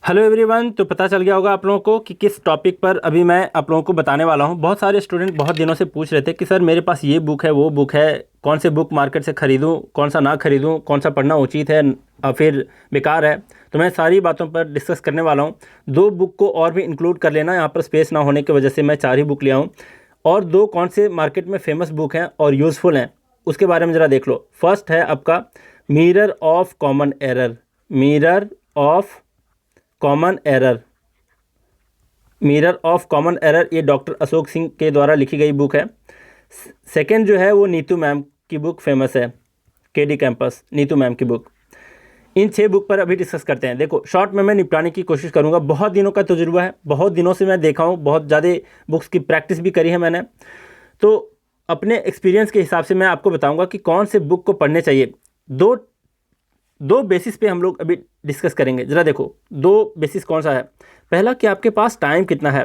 Hello everyone. तो पता चल गया होगा आप लोगों को कि किस टॉपिक पर अभी मैं आप लोगों को बताने वाला हूं। बहुत सारे स्टूडेंट बहुत दिनों से पूछ रहे थे कि सर मेरे पास ये बुक है, वो बुक है, कौन से बुक मार्केट से ख़रीदूं, कौन सा ना ख़रीदूं, कौन सा पढ़ना उचित है फिर बेकार है। तो मैं सारी बातों पर डिस्कस करने वाला हूँ। दो बुक को और भी इंक्लूड कर लेना, यहाँ पर स्पेस ना होने की वजह से मैं 4 ही बुक लिया हूँ। और दो कौन से मार्केट में फ़ेमस बुक हैं और यूज़फुल हैं उसके बारे में ज़रा देख लो। फर्स्ट है आपका mirror of common error. Mirror of common error. Mirror of common error ये डॉक्टर अशोक सिंह के द्वारा लिखी गई बुक है। सेकंड जो है वो नीतू मैम की बुक फेमस है, केडी कैंपस, नीतू मैम की बुक। इन 6 बुक पर अभी डिस्कस करते हैं। देखो शॉर्ट में मैं निपटाने की कोशिश करूंगा। बहुत दिनों का तजुर्बा है, बहुत दिनों से मैं देखा हूँ, बहुत ज़्यादा बुक्स की प्रैक्टिस भी करी है मैंने। तो अपने एक्सपीरियंस के हिसाब से मैं आपको बताऊंगा कि कौन से बुक को पढ़ने चाहिए। दो दो बेसिस पे हम लोग अभी डिस्कस करेंगे। ज़रा देखो दो बेसिस कौन सा है। पहला कि आपके पास टाइम कितना है,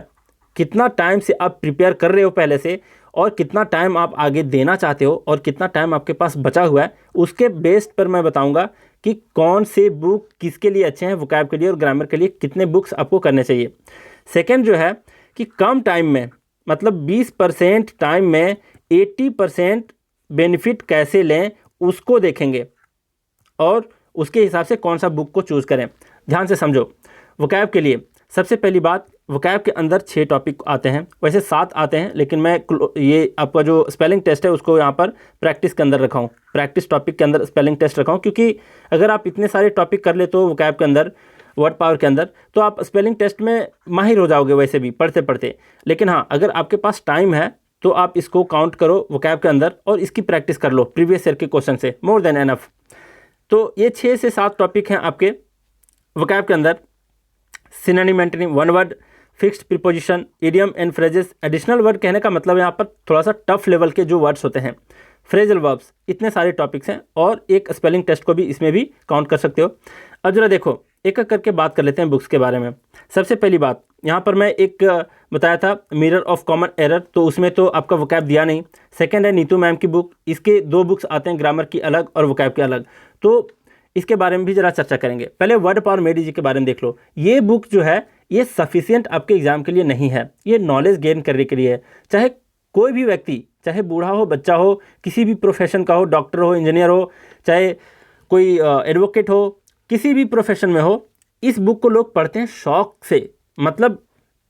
कितना टाइम से आप प्रिपेयर कर रहे हो पहले से, और कितना टाइम आप आगे देना चाहते हो, और कितना टाइम आपके पास बचा हुआ है। उसके बेस्ड पर मैं बताऊंगा कि कौन से बुक किसके लिए अच्छे हैं, वोकैब के लिए और ग्रामर के लिए कितने बुक्स आपको करने चाहिए। सेकेंड जो है कि कम टाइम में, मतलब 20% टाइम में 80% बेनिफिट कैसे लें उसको देखेंगे, और उसके हिसाब से कौन सा बुक को चूज़ करें। ध्यान से समझो। वोकैब के लिए सबसे पहली बात, वोकैब के अंदर 6 टॉपिक आते हैं, वैसे 7 आते हैं, लेकिन मैं ये आपका जो स्पेलिंग टेस्ट है उसको यहाँ पर प्रैक्टिस के अंदर रखा हूँ, प्रैक्टिस टॉपिक के अंदर स्पेलिंग टेस्ट रखा हूँ। क्योंकि अगर आप इतने सारे टॉपिक कर लेते हो वोकैब के अंदर, वर्ड पावर के अंदर, तो आप स्पेलिंग टेस्ट में माहिर हो जाओगे वैसे भी पढ़ते पढ़ते। लेकिन हाँ, अगर आपके पास टाइम है तो आप इसको काउंट करो वोकैब के अंदर और इसकी प्रैक्टिस कर लो प्रीवियस ईयर के क्वेश्चन से, मोर देन एनफ। तो ये 6 से 7 टॉपिक हैं आपके वोकैब के अंदर। Synonym, antonym, one word, fixed preposition, idiom and phrases. Additional word कहने का मतलब यहाँ पर थोड़ा सा टफ लेवल के जो वर्ड्स होते हैं, फ्रेजल वर्ब्स, इतने सारे टॉपिक्स हैं, और एक स्पेलिंग टेस्ट को भी इसमें भी काउंट कर सकते हो। अब जरा देखो एक एक करके बात कर लेते हैं बुक्स के बारे में। सबसे पहली बात, यहाँ पर मैं एक बताया था मिरर ऑफ कॉमन एरर, तो उसमें तो आपका वोकैब दिया नहीं। सेकंड है नीतू मैम की बुक, इसके 2 बुक्स आते हैं, ग्रामर की अलग और वोकैब के अलग, तो इसके बारे में भी जरा चर्चा करेंगे। पहले वर्ड पावर मेडी जी के बारे में देख लो। ये बुक जो है ये सफिशिएंट आपके एग्जाम के लिए नहीं है, ये नॉलेज गेन करने के लिए है। चाहे कोई भी व्यक्ति, चाहे बूढ़ा हो, बच्चा हो, किसी भी प्रोफेशन का हो, डॉक्टर हो, इंजीनियर हो, चाहे कोई एडवोकेट हो, किसी भी प्रोफेशन में हो, इस बुक को लोग पढ़ते हैं शौक से, मतलब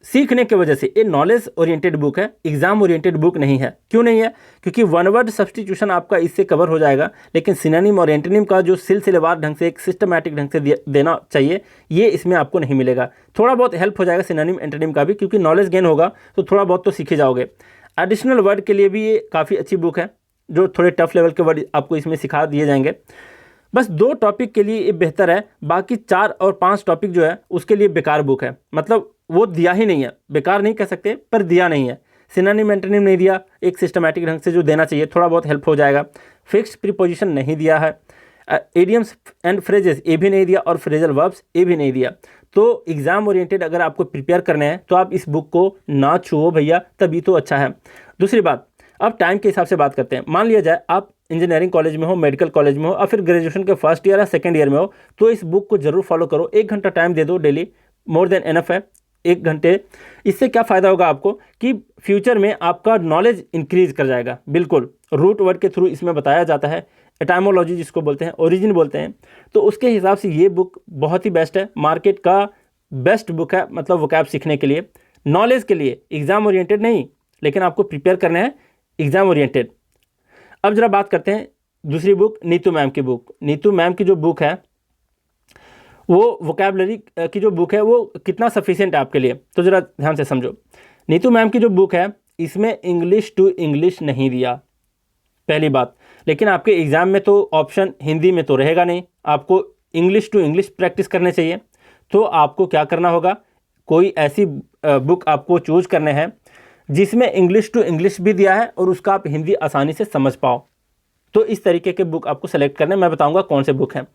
सीखने की वजह से। ये नॉलेज ओरिएंटेड बुक है, एग्जाम ओरिएंटेड बुक नहीं है। क्यों नहीं है? क्योंकि वन वर्ड सब्स्टिट्यूशन आपका इससे कवर हो जाएगा, लेकिन सिनोनिम और एंटोनिम का जो सिलसिलेवार ढंग से, एक सिस्टमैटिक ढंग से देना चाहिए, ये इसमें आपको नहीं मिलेगा। थोड़ा बहुत हेल्प हो जाएगा सिनोनिम एंटोनिम का भी, क्योंकि नॉलेज गेन होगा तो थोड़ा बहुत तो सीखे जाओगे। एडिशनल वर्ड के लिए भी ये काफ़ी अच्छी बुक है, जो थोड़े टफ लेवल के वर्ड आपको इसमें सिखा दिए जाएंगे। बस 2 टॉपिक के लिए ये बेहतर है, बाकी 4 और 5 टॉपिक जो है उसके लिए बेकार बुक है। मतलब वो दिया ही नहीं है, बेकार नहीं कह सकते, पर दिया नहीं है। सिनोनिम एंटोनिम नहीं दिया एक सिस्टमैटिक ढंग से जो देना चाहिए, थोड़ा बहुत हेल्प हो जाएगा। फिक्स्ड प्रीपोजिशन नहीं दिया है, इडियम्स एंड फ्रेजेस ये भी नहीं दिया, और फ्रेजल वर्ब्स ये भी नहीं दिया। तो एग्जाम ओरिएंटेड अगर आपको प्रिपेयर करने हैं तो आप इस बुक को ना छुओ भैया, तभी तो अच्छा है। दूसरी बात, अब टाइम के हिसाब से बात करते हैं। मान लिया जाए आप इंजीनियरिंग कॉलेज में हो, मेडिकल कॉलेज में हो, और फिर ग्रेजुएशन के फर्स्ट ईयर या सेकंड ईयर में हो, तो इस बुक को जरूर फॉलो करो। 1 घंटा टाइम दे दो डेली, मोर देन एनफ है 1 घंटे। इससे क्या फ़ायदा होगा आपको कि फ्यूचर में आपका नॉलेज इंक्रीज कर जाएगा। बिल्कुल रूट वर्ड के थ्रू इसमें बताया जाता है, एटाइमोलॉजी जिसको बोलते हैं, ओरिजिन बोलते हैं। तो उसके हिसाब से ये बुक बहुत ही बेस्ट है, मार्केट का बेस्ट बुक है, मतलब वोकैब सीखने के लिए, नॉलेज के लिए। एग्जाम ओरिएंटेड नहीं, लेकिन आपको प्रिपेयर करना है एग्जाम ओरिएंटेड। अब जरा बात करते हैं दूसरी बुक, नीतू मैम की बुक। नीतू मैम की जो बुक है वो वोकैबलरी की जो बुक है वो कितना सफिशिएंट है आपके लिए, तो ज़रा ध्यान से समझो। नीतू मैम की जो बुक है इसमें इंग्लिश टू इंग्लिश नहीं दिया, पहली बात। लेकिन आपके एग्ज़ाम में तो ऑप्शन हिंदी में तो रहेगा नहीं, आपको इंग्लिश टू इंग्लिश प्रैक्टिस करने चाहिए। तो आपको क्या करना होगा, कोई ऐसी बुक आपको चूज करने हैं जिसमें इंग्लिश टू इंग्लिश भी दिया है और उसका आप हिंदी आसानी से समझ पाओ। तो इस तरीके के बुक आपको सेलेक्ट करने, मैं बताऊंगा कौन से बुक हैं।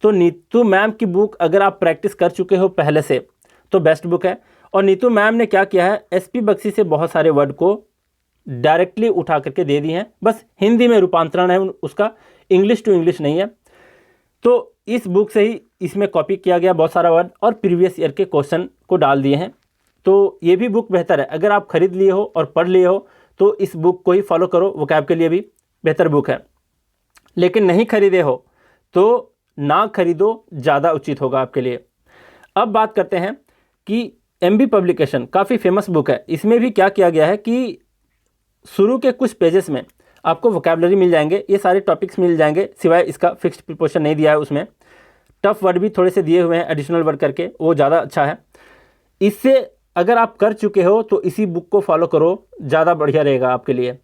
तो नीतू मैम की बुक अगर आप प्रैक्टिस कर चुके हो पहले से तो बेस्ट बुक है। और नीतू मैम ने क्या किया है, एसपी बख्शी से बहुत सारे वर्ड को डायरेक्टली उठा करके दे दिए हैं, बस हिंदी में रूपांतरण है उसका, इंग्लिश टू इंग्लिश नहीं है। तो इस बुक से ही इसमें कॉपी किया गया बहुत सारा वर्ड और प्रीवियस ईयर के क्वेश्चन को डाल दिए हैं। तो ये भी बुक बेहतर है, अगर आप खरीद लिए हो और पढ़ लिए हो तो इस बुक को ही फॉलो करो, वोकैब के लिए भी बेहतर बुक है। लेकिन नहीं खरीदे हो तो ना खरीदो, ज़्यादा उचित होगा आपके लिए। अब बात करते हैं कि एमबी पब्लिकेशन काफ़ी फेमस बुक है। इसमें भी क्या किया गया है कि शुरू के कुछ पेजेस में आपको वोकैबलरी मिल जाएंगे, ये सारे टॉपिक्स मिल जाएंगे, सिवाय इसका फिक्स्ड प्रीपोजिशन नहीं दिया है उसमें। टफ वर्ड भी थोड़े से दिए हुए हैं एडिशनल वर्ड करके, वो ज़्यादा अच्छा है। इससे अगर आप कर चुके हो तो इसी बुक को फॉलो करो, ज़्यादा बढ़िया रहेगा आपके लिए।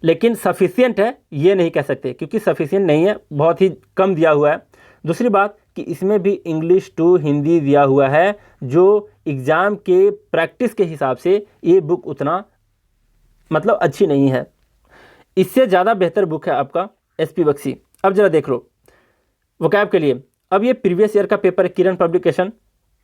लेकिन सफिशिएंट है ये नहीं कह सकते, क्योंकि सफिशिएंट नहीं है, बहुत ही कम दिया हुआ है। दूसरी बात कि इसमें भी इंग्लिश टू हिंदी दिया हुआ है, जो एग्ज़ाम के प्रैक्टिस के हिसाब से ये बुक उतना मतलब अच्छी नहीं है। इससे ज़्यादा बेहतर बुक है आपका एसपी बख्शी। अब ज़रा देख लो वोकैब के लिए। अब ये प्रीवियस ईयर का पेपर है, किरण पब्लिकेशन।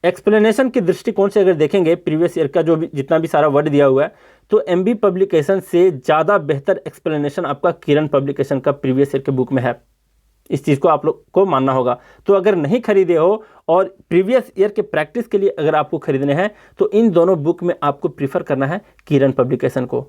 एक्सप्लेनेशन के दृष्टिकोण से अगर देखेंगे प्रीवियस ईयर का जो भी जितना भी सारा वर्ड दिया हुआ है, तो एमबी पब्लिकेशन से ज़्यादा बेहतर एक्सप्लेनेशन आपका किरण पब्लिकेशन का प्रीवियस ईयर के बुक में है। इस चीज़ को आप लोग को मानना होगा। तो अगर नहीं खरीदे हो और प्रीवियस ईयर के प्रैक्टिस के लिए अगर आपको खरीदने हैं तो इन दोनों बुक में आपको प्रीफर करना है किरण पब्लिकेशन को।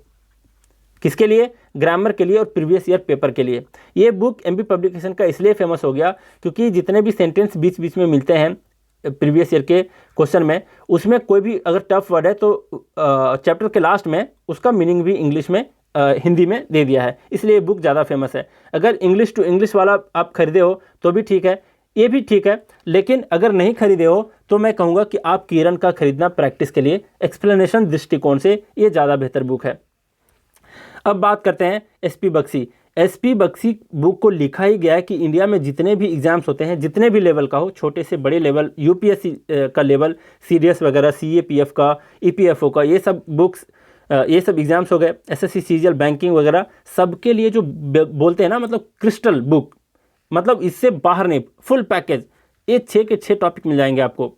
किसके लिए? ग्रामर के लिए और प्रीवियस ईयर पेपर के लिए। ये बुक एमबी पब्लिकेशन का इसलिए फेमस हो गया क्योंकि जितने भी सेंटेंस बीच बीच में मिलते हैं प्रीवियस ईयर के क्वेश्चन में, उसमें कोई भी अगर टफ वर्ड है तो चैप्टर के लास्ट में उसका मीनिंग भी इंग्लिश में हिंदी में दे दिया है, इसलिए ये बुक ज़्यादा फेमस है। अगर इंग्लिश टू इंग्लिश वाला आप खरीदे हो तो भी ठीक है, ये भी ठीक है। लेकिन अगर नहीं खरीदे हो तो मैं कहूँगा कि आप किरण का खरीदना प्रैक्टिस के लिए, एक्सप्लेनेशन दृष्टिकोण से ये ज़्यादा बेहतर बुक है। अब बात करते हैं SP Bakshi. SP Bakshi book को लिखा ही गया है कि इंडिया में जितने भी एग्जाम्स होते हैं, जितने भी लेवल का हो, छोटे से बड़े लेवल, यूपीएससी का लेवल, सीडीएस वगैरह, सीएपीएफ का, ईपीएफओ का, ये सब बुक्स, ये सब एग्जाम्स हो गए, एसएससी, सीजीएल, बैंकिंग वगैरह, सबके लिए जो बोलते हैं ना, मतलब क्रिस्टल बुक, मतलब इससे बाहर नहीं, फुल पैकेज, ये 6 के 6 टॉपिक मिल जाएंगे आपको।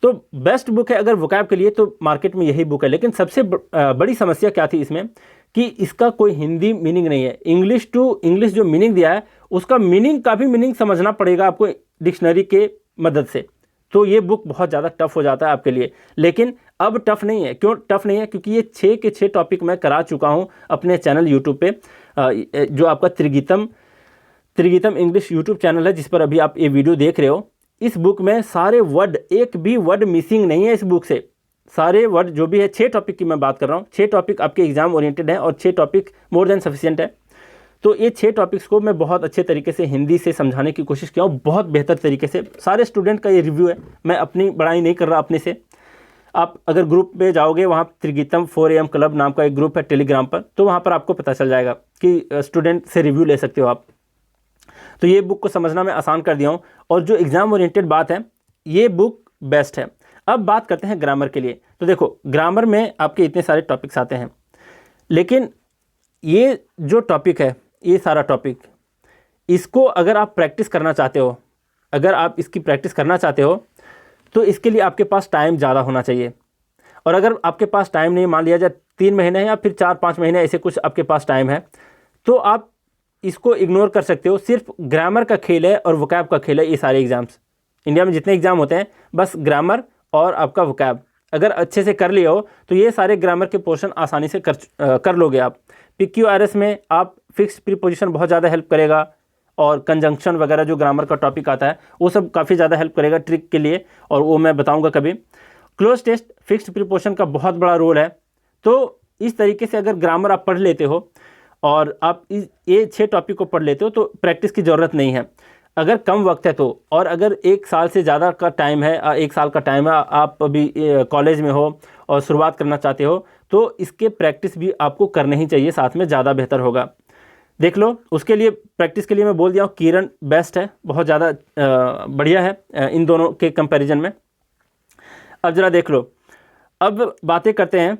तो बेस्ट बुक है अगर वोकैब के लिए तो मार्केट में यही बुक है। लेकिन सबसे बड़ी समस्या क्या थी इसमें कि इसका कोई हिंदी मीनिंग नहीं है। इंग्लिश टू इंग्लिश जो मीनिंग दिया है उसका मीनिंग का भी मीनिंग समझना पड़ेगा आपको डिक्शनरी के मदद से। तो ये बुक बहुत ज़्यादा टफ हो जाता है आपके लिए। लेकिन अब टफ नहीं है। क्यों टफ नहीं है? क्योंकि ये 6 के 6 टॉपिक मैं करा चुका हूँ अपने चैनल यूट्यूब पे, जो आपका त्रिगीतम इंग्लिश यूट्यूब चैनल है, जिस पर अभी आप ये वीडियो देख रहे हो। इस बुक में सारे वर्ड, एक भी वर्ड मिसिंग नहीं है इस बुक से। सारे वर्ड जो भी है, 6 टॉपिक की मैं बात कर रहा हूँ, 6 टॉपिक आपके एग्जाम ओरिएंटेड है और 6 टॉपिक मोर देन सफिशिएंट है। तो ये 6 टॉपिक्स को मैं बहुत अच्छे तरीके से हिंदी से समझाने की कोशिश किया हूँ, बहुत बेहतर तरीके से। सारे स्टूडेंट का ये रिव्यू है, मैं अपनी बड़ाई नहीं कर रहा अपने से। आप अगर ग्रुप पे जाओगे, वहाँ त्रिगीतम 4am क्लब नाम का एक ग्रुप है टेलीग्राम पर, तो वहाँ पर आपको पता चल जाएगा कि स्टूडेंट से रिव्यू ले सकते हो आप। तो ये बुक को समझना मैं आसान कर दिया हूँ, और जो एग्ज़ाम ओरिएंटेड बात है, ये बुक बेस्ट है। अब बात करते हैं ग्रामर के लिए। तो देखो, ग्रामर में आपके इतने सारे टॉपिक्स आते हैं, लेकिन ये जो टॉपिक है, ये सारा टॉपिक, इसको अगर आप प्रैक्टिस करना चाहते हो, अगर आप इसकी प्रैक्टिस करना चाहते हो तो इसके लिए आपके पास टाइम ज़्यादा होना चाहिए। और अगर आपके पास टाइम नहीं, मान लिया जाए 3 महीने या फिर 4-5 महीने ऐसे कुछ आपके पास टाइम है, तो आप इसको इग्नोर कर सकते हो। सिर्फ ग्रामर का खेल है और वोकैब का खेल है ये सारे एग्ज़ाम्स। इंडिया में जितने एग्ज़ाम होते हैं, बस ग्रामर और आपका वोकैब अगर अच्छे से कर लिए हो तो ये सारे ग्रामर के पोर्शन आसानी से कर लोगे आप। PQRS में आप फिक्स प्रीपोजिशन बहुत ज़्यादा हेल्प करेगा, और कंजंक्शन वगैरह जो ग्रामर का टॉपिक आता है वो सब काफ़ी ज़्यादा हेल्प करेगा ट्रिक के लिए, और वो मैं बताऊंगा कभी। क्लोज टेस्ट, फिक्स्ड प्रीपोजिशन का बहुत बड़ा रोल है। तो इस तरीके से अगर ग्रामर आप पढ़ लेते हो और आप ये 6 टॉपिक को पढ़ लेते हो तो प्रैक्टिस की ज़रूरत नहीं है। अगर कम वक्त है तो, और अगर 1 साल से ज़्यादा का टाइम है, 1 साल का टाइम है, आप अभी कॉलेज में हो और शुरुआत करना चाहते हो, तो इसके प्रैक्टिस भी आपको करनी ही चाहिए साथ में, ज़्यादा बेहतर होगा। देख लो, उसके लिए प्रैक्टिस के लिए मैं बोल दिया हूँ, किरण बेस्ट है, बहुत ज़्यादा बढ़िया है इन दोनों के कंपैरिजन में। अब ज़रा देख लो, अब बातें करते हैं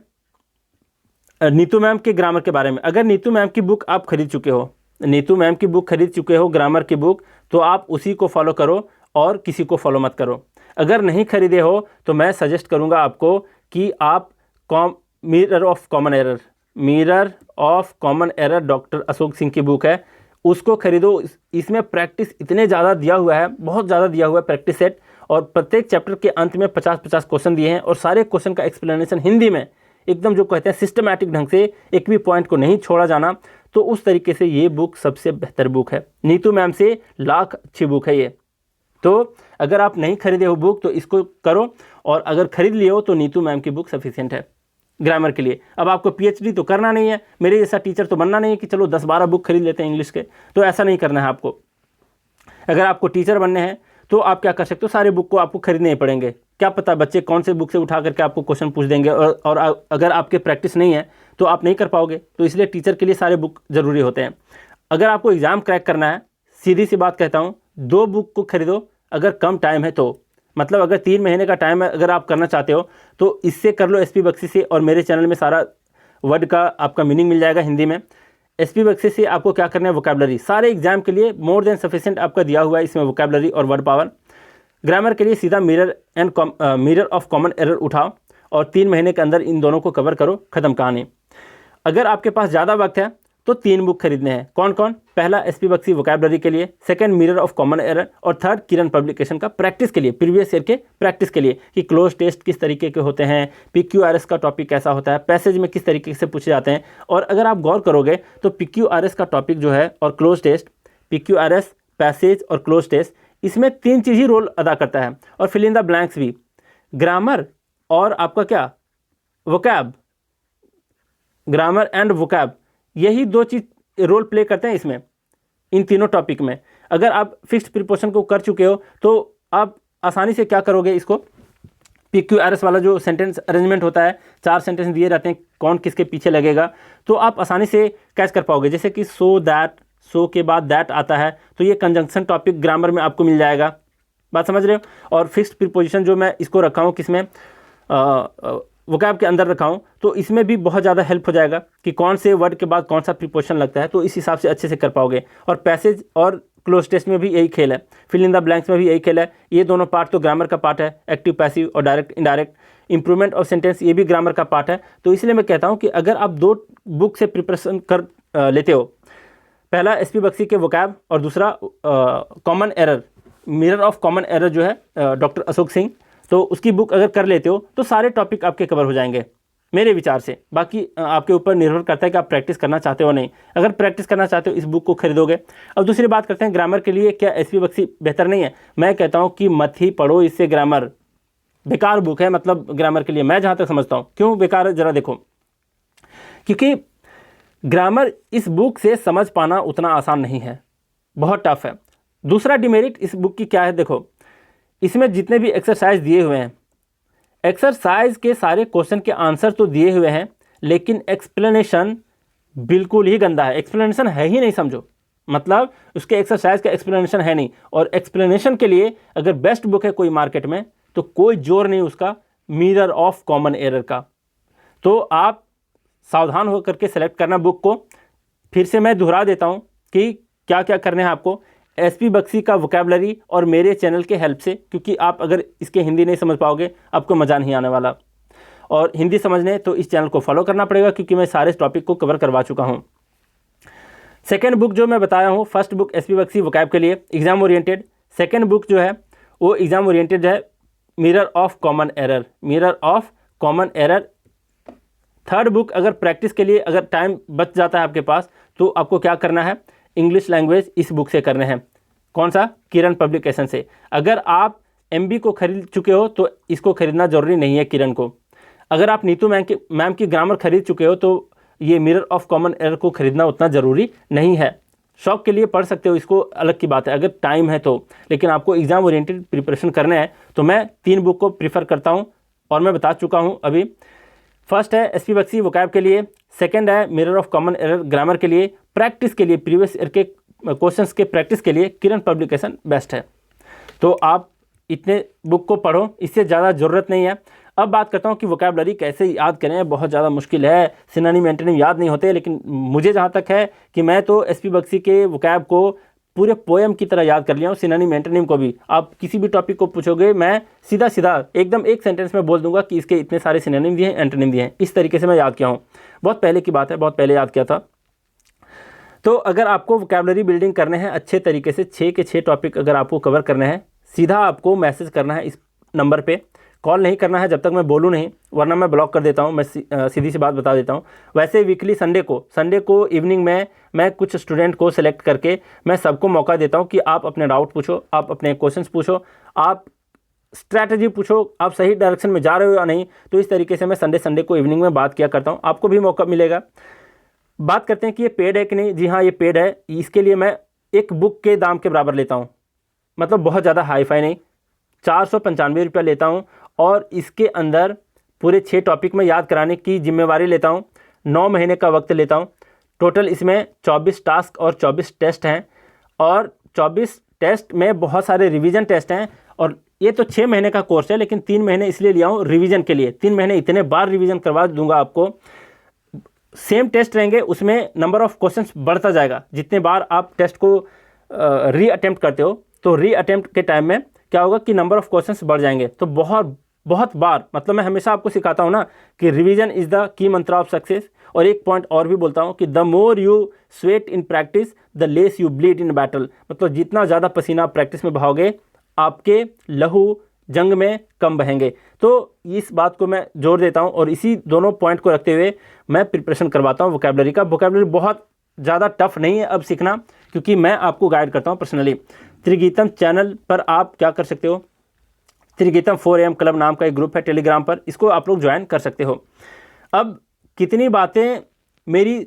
नीतू मैम के ग्रामर के बारे में। अगर नीतू मैम की बुक आप खरीद चुके हो, नीतू मैम की बुक खरीद चुके हो ग्रामर की बुक, तो आप उसी को फॉलो करो और किसी को फॉलो मत करो। अगर नहीं खरीदे हो तो मैं सजेस्ट करूंगा आपको कि आप mirror of common error doctor Ashok Singh की बुक है, उसको खरीदो। इसमें प्रैक्टिस इतने ज़्यादा दिया हुआ है, बहुत ज़्यादा दिया हुआ है प्रैक्टिस सेट, और प्रत्येक चैप्टर के अंत में 50-50 क्वेश्चन दिए हैं और सारे क्वेश्चन का एक्सप्लेनेशन हिंदी में एकदम, जो कहते हैं सिस्टमैटिक ढंग से, एक भी पॉइंट को नहीं छोड़ा जाना। तो उस तरीके से ये बुक सबसे बेहतर बुक है। नीतू मैम से लाख अच्छी बुक है ये। तो अगर आप नहीं खरीदे हो बुक तो इसको करो, और अगर खरीद लिए हो तो नीतू मैम की बुक सफिशिएंट है ग्रामर के लिए। अब आपको पीएचडी तो करना नहीं है, मेरे जैसा टीचर तो बनना नहीं है कि चलो 10-12 बुक खरीद लेते हैं इंग्लिश के, तो ऐसा नहीं करना है आपको। अगर आपको टीचर बनने हैं तो आप क्या कर सकते हो, सारे बुक को आपको खरीदने ही पड़ेंगे। क्या पता बच्चे कौन से बुक से उठा करके आपको क्वेश्चन पूछ देंगे, और अगर आपके प्रैक्टिस नहीं है तो आप नहीं कर पाओगे। तो इसलिए टीचर के लिए सारे बुक ज़रूरी होते हैं। अगर आपको एग्ज़ाम क्रैक करना है, सीधी सी बात कहता हूँ, 2 बुक को खरीदो अगर कम टाइम है तो। मतलब अगर 3 महीने का टाइम है, अगर आप करना चाहते हो तो इससे कर लो, एसपी बख्शी से। और मेरे चैनल में सारा वर्ड का आपका मीनिंग मिल जाएगा हिंदी में। एसपी बख्शी से आपको क्या करना है, वोकैबुलरी सारे एग्जाम के लिए मोर देन सफिशिएंट आपका दिया हुआ है इसमें, वोकैबुलरी और वर्ड पावर। ग्रामर के लिए सीधा मिरर ऑफ कॉमन एरर उठाओ और 3 महीने के अंदर इन दोनों को कवर करो, ख़त्म कहानी। अगर आपके पास ज़्यादा वक्त है तो 3 बुक खरीदने हैं। कौन कौन? पहला एसपी बख्शी वोकैबुलरी के लिए, second mirror of common error, और थर्ड किरण पब्लिकेशन का प्रैक्टिस के लिए, प्रीवियस ईयर के प्रैक्टिस के लिए कि क्लोज टेस्ट किस तरीके के होते हैं, PQRS का टॉपिक कैसा होता है, पैसेज में किस तरीके से पूछे जाते हैं। और अगर आप गौर करोगे तो PQRS का टॉपिक जो है और क्लोज टेस्ट, PQRS, पैसेज और क्लोज टेस्ट, इसमें 3 चीज़ ही रोल अदा करता है। और फिल इन द ब्लैंक्स भी, ग्रामर और आपका क्या, वोकैब, ग्रामर एंड वोकैब, यही 2 चीज़ रोल प्ले करते हैं इसमें, इन तीनों टॉपिक में। अगर आप फिक्स्ड प्रीपोजिशन को कर चुके हो तो आप आसानी से क्या करोगे, इसको PQRS वाला जो सेंटेंस अरेंजमेंट होता है, 4 सेंटेंस दिए रहते हैं, कौन किसके पीछे लगेगा, तो आप आसानी से कैच कर पाओगे। जैसे कि सो दैट, सो के बाद दैट आता है तो ये कंजंक्शन टॉपिक ग्रामर में आपको मिल जाएगा। बात समझ रहे हो? और फिक्स्ड प्रीपोजिशन जो मैं इसको रखा हूँ किसमें, वोकैब के अंदर रखा हूँ, तो इसमें भी बहुत ज़्यादा हेल्प हो जाएगा कि कौन से वर्ड के बाद कौन सा प्रीपोजिशन लगता है, तो इस हिसाब से अच्छे से कर पाओगे। और पैसेज और क्लोज टेस्ट में भी यही खेल है, फिल इन द ब्लैंक्स में भी यही खेल है। ये दोनों पार्ट तो ग्रामर का पार्ट है, एक्टिव पैसिव और direct indirect. Improvement of sentence ये भी ग्रामर का पार्ट है। तो इसलिए मैं कहता हूँ कि अगर आप 2 बुक से प्रिपरेशन कर लेते हो, पहला एसपी बख्शी के वोकैब और दूसरा common error, mirror of common error जो है डॉक्टर अशोक सिंह, तो उसकी बुक अगर कर लेते हो तो सारे टॉपिक आपके कवर हो जाएंगे मेरे विचार से। बाकी आपके ऊपर निर्भर करता है कि आप प्रैक्टिस करना चाहते हो नहीं। अगर प्रैक्टिस करना चाहते हो इस बुक को खरीदोगे। अब दूसरी बात करते हैं, ग्रामर के लिए क्या एसपी बख्शी बेहतर नहीं है? मैं कहता हूँ कि मत ही पढ़ो इससे, ग्रामर बेकार बुक है, मतलब ग्रामर के लिए मैं जहाँ तक समझता हूँ। क्यों बेकार है ज़रा देखो, क्योंकि ग्रामर इस बुक से समझ पाना उतना आसान नहीं है, बहुत टफ है। दूसरा डिमेरिट इस बुक की क्या है, देखो इसमें जितने भी एक्सरसाइज दिए हुए हैं, एक्सरसाइज के सारे क्वेश्चन के आंसर तो दिए हुए हैं, लेकिन एक्सप्लेनेशन बिल्कुल ही गंदा है। एक्सप्लेनेशन है ही नहीं, समझो, मतलब उसके एक्सरसाइज का एक्सप्लेनेशन है नहीं। और एक्सप्लेनेशन के लिए अगर बेस्ट बुक है कोई मार्केट में तो कोई जोर नहीं उसका, मिरर ऑफ कॉमन एरर का। तो आप सावधान होकर के सेलेक्ट करना बुक को। फिर से मैं दोहरा देता हूँ कि क्या क्या करने हैं आपको, एसपी बख्शी का वोकैबुलरी और मेरे चैनल के हेल्प से, क्योंकि आप अगर इसके हिंदी नहीं समझ पाओगे आपको मज़ा नहीं आने वाला। और हिंदी समझने तो इस चैनल को फॉलो करना पड़ेगा, क्योंकि मैं सारे टॉपिक को कवर करवा चुका हूँ। सेकेंड बुक जो मैं बताया हूँ, first book SP Bakshi vocab के लिए एग्जाम ओरिएंटेड, सेकेंड बुक जो है वो एग्जाम ओरिएंटेड है, mirror of common error, mirror of common error. Third book अगर प्रैक्टिस के लिए अगर टाइम बच जाता है आपके पास तो आपको क्या करना है, इंग्लिश लैंग्वेज इस बुक से करने हैं। कौन सा? किरण पब्लिकेशन से। अगर आप MB को खरीद चुके हो तो इसको खरीदना ज़रूरी नहीं है किरण को। अगर आप नीतू मैम की ग्रामर खरीद चुके हो तो ये मिरर ऑफ कॉमन एरर को खरीदना उतना ज़रूरी नहीं है। शौक के लिए पढ़ सकते हो, इसको अलग की बात है अगर टाइम है तो, लेकिन आपको एग्ज़ाम ओरिएंटेड प्रिपरेशन करना है तो मैं 3 बुक को प्रीफर करता हूँ और मैं बता चुका हूँ अभी। फर्स्ट है एसपी बख्शी वोकैब के लिए, सेकंड है mirror of common error grammar के लिए, प्रैक्टिस के लिए प्रीवियस ईयर के क्वेश्चंस के प्रैक्टिस के लिए किरण पब्लिकेशन बेस्ट है। तो आप इतने बुक को पढ़ो, इससे ज़्यादा ज़रूरत नहीं है। अब बात करता हूँ कि वोकैबुलरी कैसे याद करें, बहुत ज़्यादा मुश्किल है, सिनोनिम एंटोनिम याद नहीं होते। लेकिन मुझे जहाँ तक है कि मैं तो एसपी बख्शी के वोकैब को पूरे पोएम की तरह याद कर लिया हूँ, सिनोनिम एंटोनिम को भी। आप किसी भी टॉपिक को पूछोगे मैं सीधा सीधा एकदम एक सेंटेंस में बोल दूंगा कि इसके इतने सारे सिनोनिम दिए हैं, एंटोनिम दिए हैं। इस तरीके से मैं याद किया हूँ, बहुत पहले की बात है, बहुत पहले याद किया था। तो अगर आपको वोकैबुलरी बिल्डिंग करने हैं अच्छे तरीके से, 6 के 6 टॉपिक अगर आपको कवर करने हैं, सीधा आपको मैसेज करना है इस नंबर पे, कॉल नहीं करना है जब तक मैं बोलूँ नहीं, वरना मैं ब्लॉक कर देता हूँ। मैं सीधी सी बात बता देता हूँ। वैसे वीकली संडे को इवनिंग में मैं कुछ स्टूडेंट को सिलेक्ट करके मैं सबको मौका देता हूँ कि आप अपने डाउट पूछो, आप अपने क्वेश्चंस पूछो, आप स्ट्रैटेजी पूछो, आप सही डायरेक्शन में जा रहे हो या नहीं। तो इस तरीके से मैं संडे को इवनिंग में बात किया करता हूँ, आपको भी मौका मिलेगा। बात करते हैं कि ये पेड है कि नहीं। जी हाँ, ये पेड है। इसके लिए मैं एक बुक के दाम के बराबर लेता हूँ, मतलब बहुत ज़्यादा हाई फाई नहीं, 495 रुपया लेता हूँ। और इसके अंदर पूरे 6 टॉपिक में याद कराने की जिम्मेवारी लेता हूँ। 9 महीने का वक्त लेता हूँ। टोटल इसमें 24 टास्क और 24 टेस्ट हैं, और 24 टेस्ट में बहुत सारे रिवीजन टेस्ट हैं। और ये तो 6 महीने का कोर्स है, लेकिन 3 महीने इसलिए लिया हूँ रिवीजन के लिए। 3 महीने इतने बार रिवीजन करवा दूंगा आपको। सेम टेस्ट रहेंगे, उसमें नंबर ऑफ क्वेश्चंस बढ़ता जाएगा। जितने बार आप टेस्ट को री अटेम्प्ट करते हो, तो री अटेम्प्ट के टाइम में क्या होगा कि नंबर ऑफ क्वेश्चंस बढ़ जाएंगे। तो बहुत बार, मतलब मैं हमेशा आपको सिखाता हूँ ना कि रिवीजन इज़ द की मंत्र ऑफ सक्सेस। और एक पॉइंट और भी बोलता हूँ कि the more you sweat in practice the less you bleed in battle. मतलब जितना ज़्यादा पसीना आप प्रैक्टिस में बहाओगे, आपके लहू जंग में कम बहेंगे। तो इस बात को मैं जोर देता हूँ, और इसी दोनों पॉइंट को रखते हुए मैं प्रिपरेशन करवाता हूँ वोकैबुलरी का। वोकैबुलरी बहुत ज़्यादा टफ नहीं है अब सीखना, क्योंकि मैं आपको गाइड करता हूँ पर्सनली। त्रिगीतम चैनल पर आप क्या कर सकते हो, त्रिगीतम 4am क्लब नाम का एक ग्रुप है टेलीग्राम पर, इसको आप लोग ज्वाइन कर सकते हो। अब कितनी बातें मेरी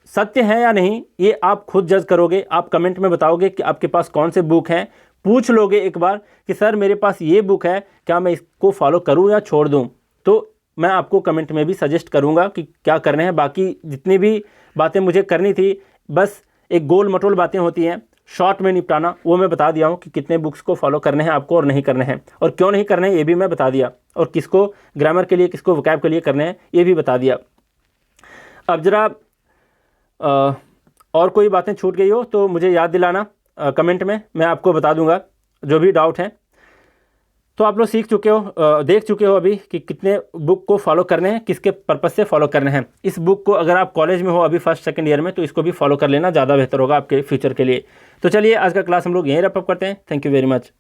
सत्य हैं या नहीं, ये आप खुद जज करोगे। आप कमेंट में बताओगे कि आपके पास कौन से बुक हैं। पूछ लोगे एक बार कि सर मेरे पास ये बुक है, क्या मैं इसको फॉलो करूं या छोड़ दूं। तो मैं आपको कमेंट में भी सजेस्ट करूंगा कि क्या करने हैं। बाकी जितनी भी बातें मुझे करनी थी, बस एक गोल मटोल बातें होती हैं, शॉर्ट में निपटाना, वो मैं बता दिया हूँ कि कितने बुक्स को फॉलो करने हैं आपको और नहीं करने हैं, और क्यों नहीं करने हैं ये भी मैं बता दिया, और किसको ग्रामर के लिए, किसको वोकैब के लिए करने हैं ये भी बता दिया। अब ज़रा और कोई बातें छूट गई हो तो मुझे याद दिलाना कमेंट में, मैं आपको बता दूंगा जो भी डाउट है। तो आप लोग सीख चुके हो, देख चुके हो अभी कि कितने बुक को फॉलो करने हैं, किसके पर्पज़ से फॉलो करने हैं। इस बुक को अगर आप कॉलेज में हो अभी 1st 2nd ईयर में, तो इसको भी फॉलो कर लेना, ज़्यादा बेहतर होगा आपके फ्यूचर के लिए। तो चलिए आज का क्लास हम लोग यहीं रैप अप करते हैं। Thank you very much.